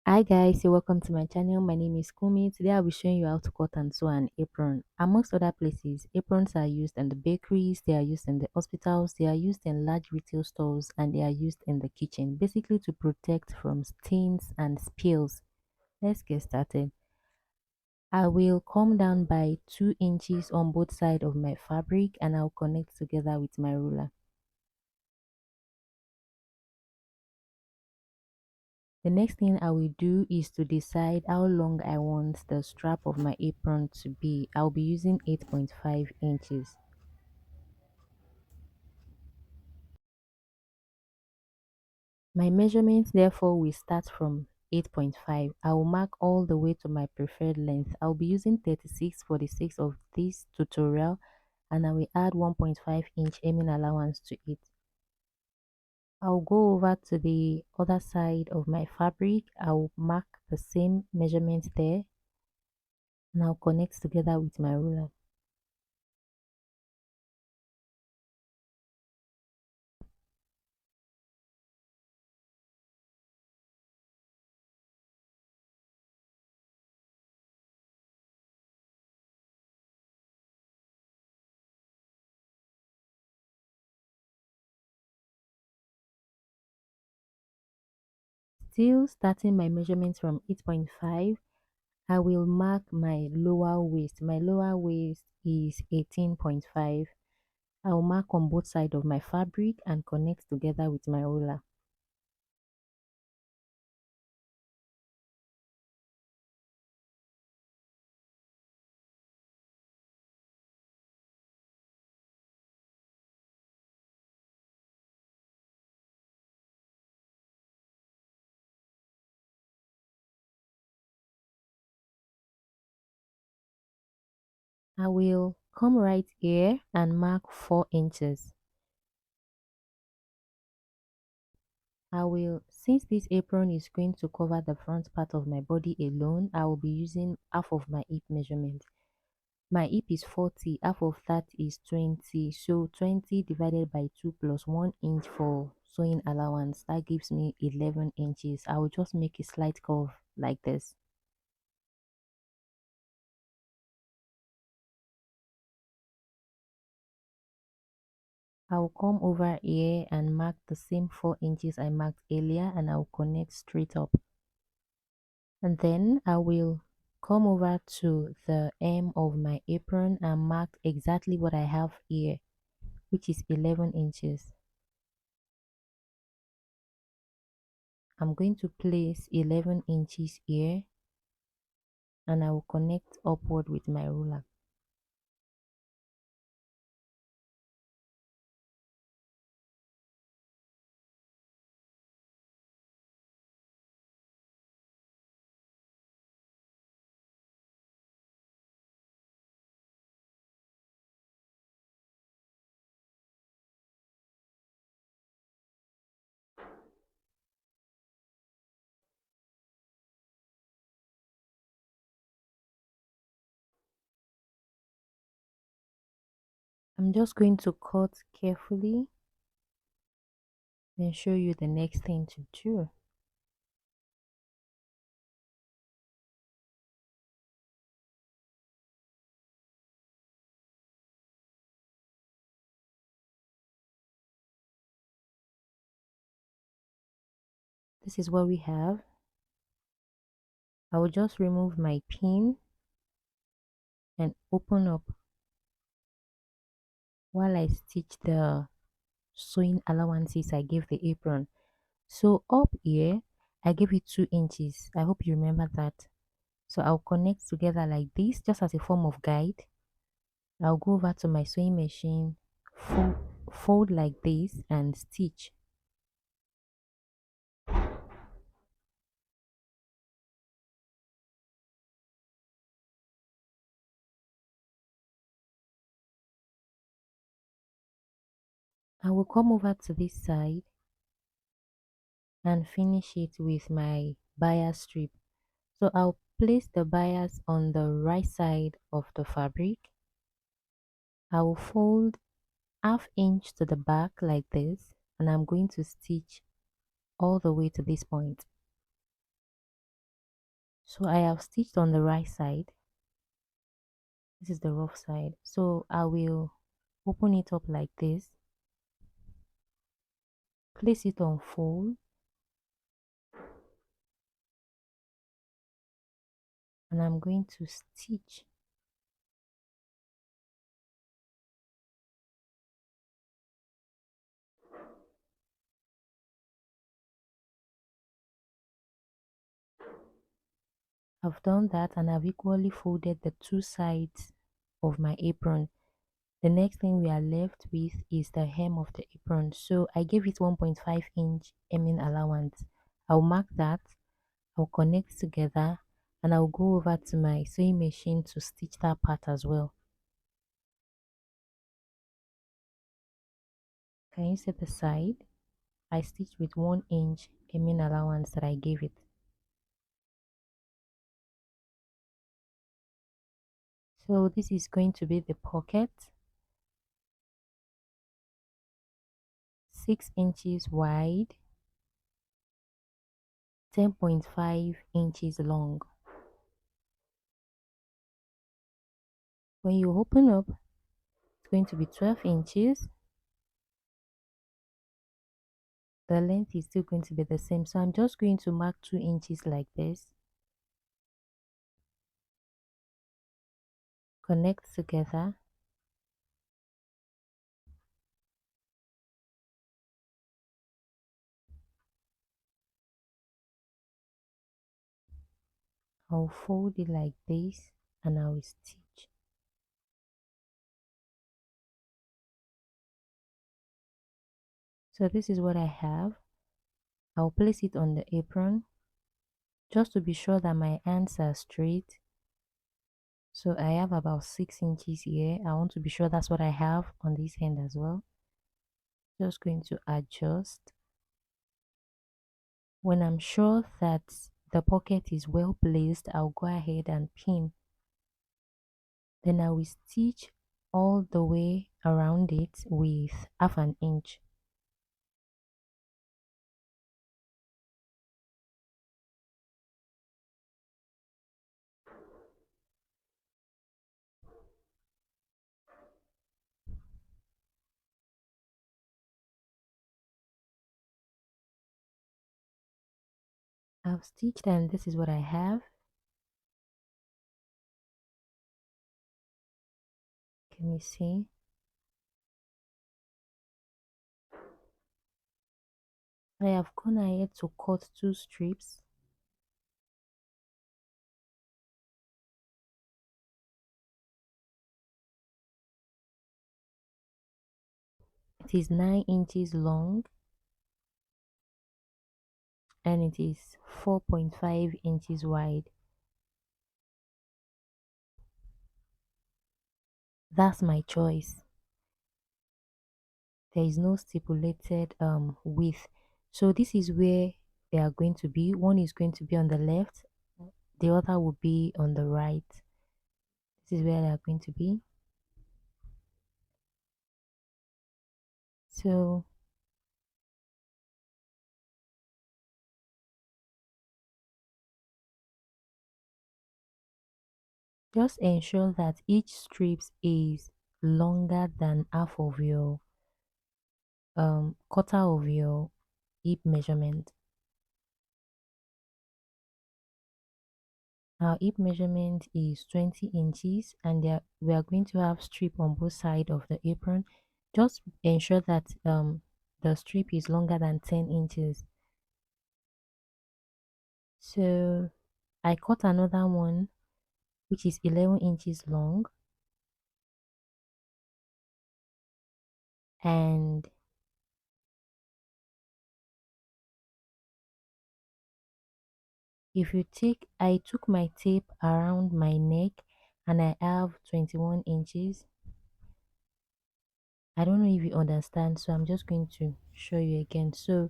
Hi guys, you're welcome to my channel. My name is Kumi. Today I'll be showing you how to cut and sew an apron. Amongst other places, aprons are used in the bakeries, they are used in the hospitals, they are used in large retail stores, and they are used in the kitchen, basically to protect from stains and spills. Let's get started. I will come down by 2 inches on both sides of my fabric and I'll connect together with my ruler. The next thing I will do is to decide how long I want the strap of my apron to be. I'll be using 8.5 inches. My measurements therefore will start from 8.5. I will mark all the way to my preferred length. I'll be using 36 for the sake of this tutorial and I will add 1.5-inch hemming allowance to it. I'll go over to the other side of my fabric. I'll mark the same measurements there and I'll connect together with my ruler. Still starting my measurements from 8.5, I will mark my lower waist. My lower waist is 18.5. I will mark on both sides of my fabric and connect together with my ruler. I will come right here and mark 4 inches. Since this apron is going to cover the front part of my body alone, I will be using half of my hip measurement. My hip is 40, half of that is 20. So 20 divided by 2 plus 1 inch for sewing allowance. That gives me 11 inches. I will just make a slight curve like this. I will come over here and mark the same 4 inches I marked earlier and I will connect straight up. And then I will come over to the hem of my apron and mark exactly what I have here, which is 11 inches. I'm going to place 11 inches here and I will connect upward with my ruler. I'm just going to cut carefully, then show you the next thing to do. This is what we have. I will just remove my pin and open up while I stitch the sewing allowances I gave the apron. So up here, I gave it 2 inches. I hope you remember that. So I'll connect together like this, just as a form of guide. I'll go over to my sewing machine, fold like this and stitch. I will come over to this side and finish it with my bias strip. So I'll place the bias on the right side of the fabric. I will fold half inch to the back like this and I'm going to stitch all the way to this point. So I have stitched on the right side. This is the rough side. So I will open it up like this, place it on fold, and I'm going to stitch. I've done that and I've equally folded the two sides of my apron. The next thing we are left with is the hem of the apron. So I gave it 1.5-inch hemming allowance. I'll mark that, I'll connect together, and I'll go over to my sewing machine to stitch that part as well. Can you see the side? I stitched with 1-inch hemming allowance that I gave it. So this is going to be the pocket, 6 inches wide, 10.5 inches long. When you open up, it's going to be 12 inches. The length is still going to be the same. So I'm just going to mark 2 inches like this. Connect together. I'll fold it like this and I will stitch. So this is what I have. I'll place it on the apron just to be sure that my ends are straight. So I have about 6 inches here. I want to be sure that's what I have on this end as well. Just going to adjust. When I'm sure that the pocket is well placed, I'll go ahead and pin. Then I will stitch all the way around it with 1/2 inch. I've stitched and this is what I have. Can you see? I have gone ahead to cut 2 strips. It is 9 inches long and it is 4.5 inches wide. That's my choice. There is no stipulated width. So this is where they are going to be. One is going to be on the left, the other will be on the right. This is where they are going to be. So just ensure that each strip is longer than half of your quarter of your hip measurement. Our hip measurement is 20 inches and we are going to have strip on both sides of the apron. Just ensure that the strip is longer than 10 inches. So I cut another one which is 11 inches long, and if you take, I took my tape around my neck and I have 21 inches. I don't know if you understand, so I'm just going to show you again. So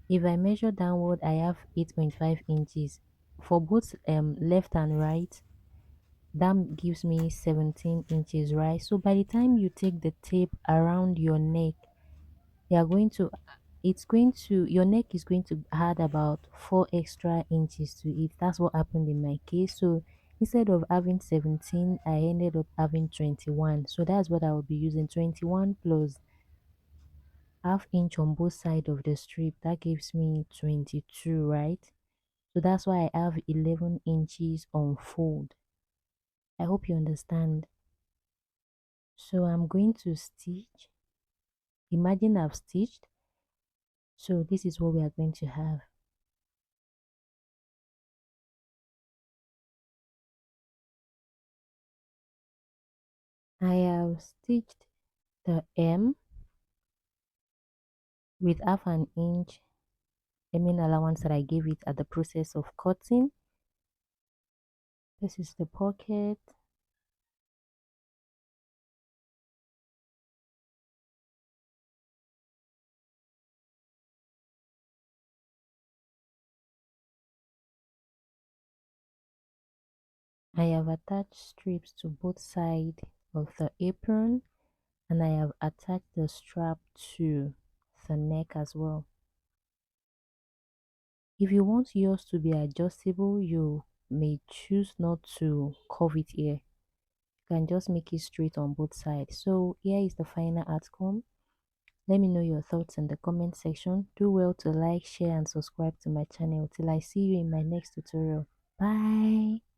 if I measure downward, I have 8.5 inches for both left and right. That gives me 17 inches, right? So by the time you take the tape around your neck, you are going to it's going to your neck is going to add about 4 extra inches to it. That's what happened in my case. So instead of having 17, I ended up having 21. So that's what I will be using, 21 plus half inch on both sides of the strip. That gives me 22, right? So that's why I have 11 inches on fold. I hope you understand. So I'm going to stitch. Imagine I've stitched. So this is what we are going to have. I have stitched the M with half an inch hemming allowance that I gave it at the process of cutting. This is the pocket. I have attached strips to both sides of the apron, and I have attached the strap to the neck as well. If you want yours to be adjustable, you may choose not to curve it here. You can just make it straight on both sides. So here is the final outcome. Let me know your thoughts in the comment section. Do well to like, share and subscribe to my channel till I see you in my next tutorial. Bye.